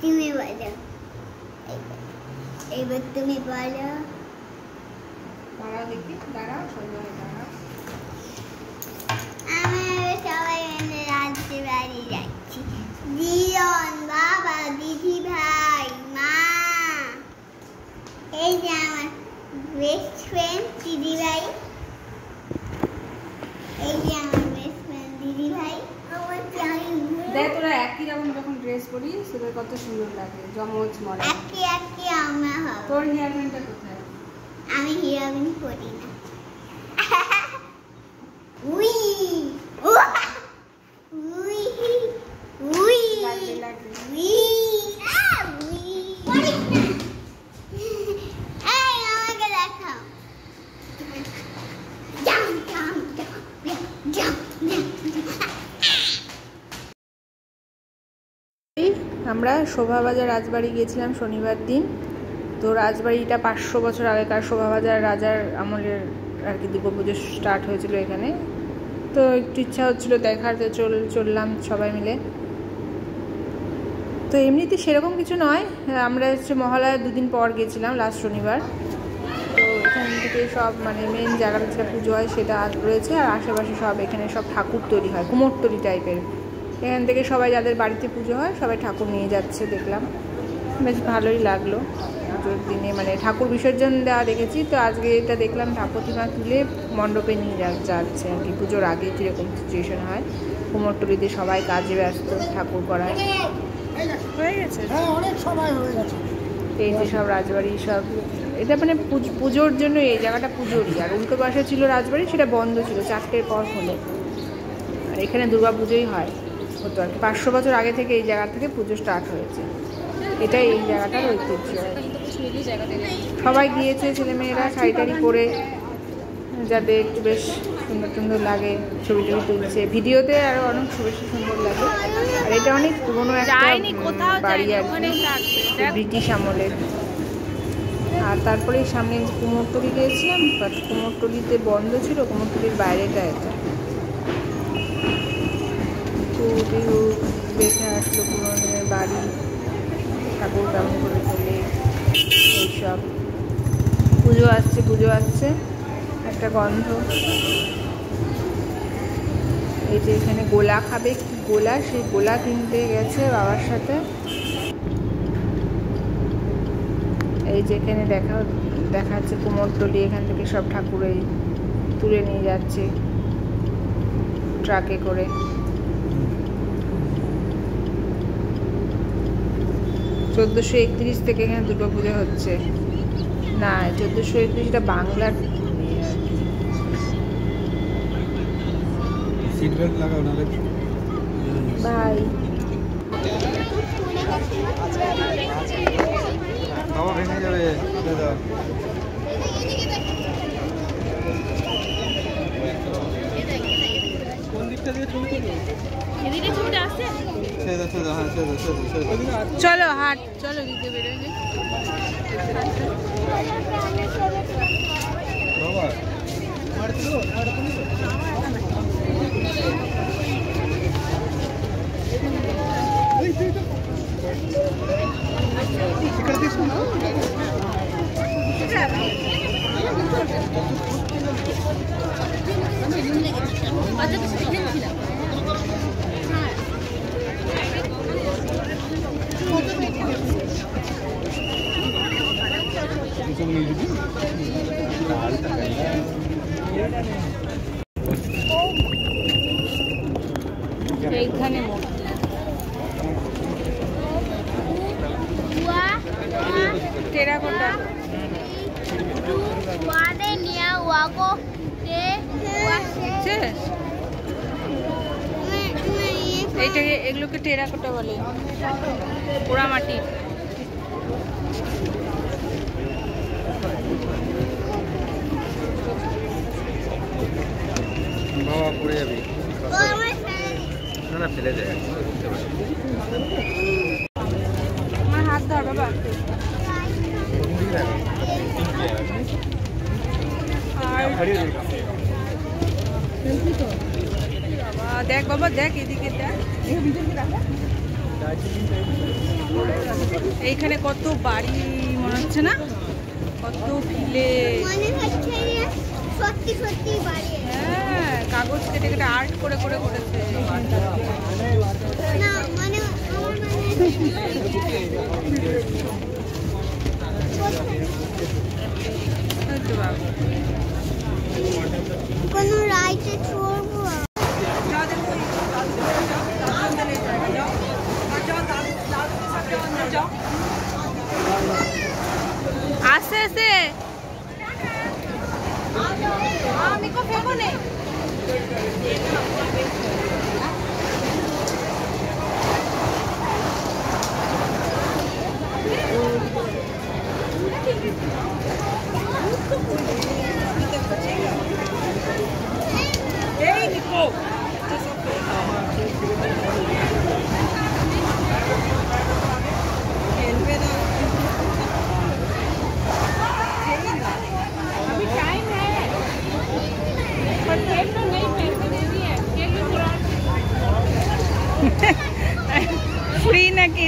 তুমি বলো, এবার তুমি বলো। দাঁড়াও দেখি, দাঁড়াও সুন্দর দাঁড়াও। আমরা সবাই মিলে রাজ্যে বাড়ি যাচ্ছি। জীবন, বাবা, দিদি ভাই, মা, এই যে আমার বেস্ট ফ্রেন্ড দিদি ভাই, এই যে আমার বেস্ট ফ্রেন্ড দিদি ভাই। দেখ তোরা একই রকম যখন ড্রেস পরিস তোদের কত সুন্দর লাগে, জমজ মডেল। একই আমরা হব। তোর হেয়ার ব্যান্ডটা কোথায়? আমি হিরোইন করি না। উই উই উই লাগবে লাগবে। We we. এই আমাকে দেখাও। Jump jump jump jump. আমরা শোভাবাজার রাজবাড়ি গিয়েছিলাম শনিবার দিন। তো রাজবাড়িটা 500 বছর আগেকার শোভাবাজার রাজার আমলের আর কি দুর্গাপুজো স্টার্ট হয়েছিল এখানে। তো একটু ইচ্ছা হচ্ছিলো দেখার, তো চললাম সবাই মিলে। তো এমনিতে সেরকম কিছু নয়, আমরা হচ্ছে মহালয়ার 2 দিন পর গেছিলাম, লাস্ট শনিবার। তো এখান থেকে সব মানে মেন জায়গাটা যেটা পুজো হয় সেটা রয়েছে, আর আশেপাশে সব এখানে সব ঠাকুর তৈরি হয়, কুমোরটুলি টাইপের। এখান থেকে সবাই যাদের বাড়িতে পুজো হয় সবাই ঠাকুর নিয়ে যাচ্ছে, দেখলাম বেশ ভালোই লাগলো। পুজোর দিনে মানে ঠাকুর বিসর্জন দেওয়া দেখেছি, তো আজকে এটা দেখলাম ঠাকুরটিমা তুলে মণ্ডপে নিয়ে যাচ্ছে আর কি। পুজোর আগে কীরকম সিচুয়েশন হয়, কুমোরটুলিতে সবাই কাজে ব্যস্ত, ঠাকুর করায় হয়ে গেছে, অনেক সময় হয়ে গেছে। এই যে সব রাজবাড়ি সব, এটা মানে পুজোর জন্য এই জায়গাটা পুজোরই। আর উল্টো পাশে ছিল রাজবাড়ি, সেটা বন্ধ ছিল, 4টের পর হলে। আর এখানে দুর্গা পুজোই হয়, হতো আর কি। 500 বছর আগে থেকে এই জায়গা থেকে পুজো স্টার্ট হয়েছে, এটাই এই জায়গাটার ঐতিহ্য। সবাই গিয়েছে ছেলেমেয়েরা শাড়ি টাড়ি পরে, যাতে একটু বেশ সুন্দর সুন্দর লাগে, ছবি টবি তুলছে। ভিডিওতে আরও অনেক বেশি সুন্দর লাগে। আর এটা অনেক পুরোনো একটা বাড়ি আর কি, ব্রিটিশ আমলের। আর তারপরে সামনে কুমোরটুলি গিয়েছিলাম, বাট কুমোরটুলিতে বন্ধ ছিল, কুমোরটুলির বাইরেটা এটা। দেখে আসলো পুরোনো বাড়ি, ঠাকুর কেমন করে তোলে এইসব। পুজো আসছে, একটা গন্ধ। এই যে এখানে গোলা খাবে, কি গোলা, সেই গোলা কিনতে গেছে বাবার সাথে। এই যে এখানে দেখাচ্ছে কুমোরটুলি, এখান থেকে সব ঠাকুরের তুলে নিয়ে যাচ্ছে ট্রাকে করে। চোদ্দোশো 31 থেকে এখানে দুর্গাপুজো হচ্ছে। না, 1431টা বাংলার। সিট বেল্ট লাগাও নালে ভাই বাবা ভেঙে যাবে। কোন দিকটা দিয়ে ছবি তুলবো? এদিকে ছবিটা আসছে। চলো হাট, চলো দিতে বেরোলে বাবা ఇక్కడ తీసుకున్నా এইখানে টেরাকোটা এইটাকে, এগুলোকে টেরাকোটা বলে, পোড়া মাটি। বাবা পড়ে যাবি, না ফেলে যায়। আমার হাত ধর বাবা। দেখ বাবা, দেখ এদিকে, দেখ এইখানে কত বাড়ি মনে হচ্ছে না, কত ফিলে। মনে হচ্ছে যে সত্যি সত্যি বাড়ি। হ্যাঁ, কাগজ কেটে কেটে আর্ট করে করে করেছে। না মানে আমার কোনো রাইটে চড়বো। আস্তে আস্তে আমি কো ফেবো নে। এই নিকো अभी टाइम है पर खेल तो नहीं, पैसे दे दिए खेल लो। फ्री ना की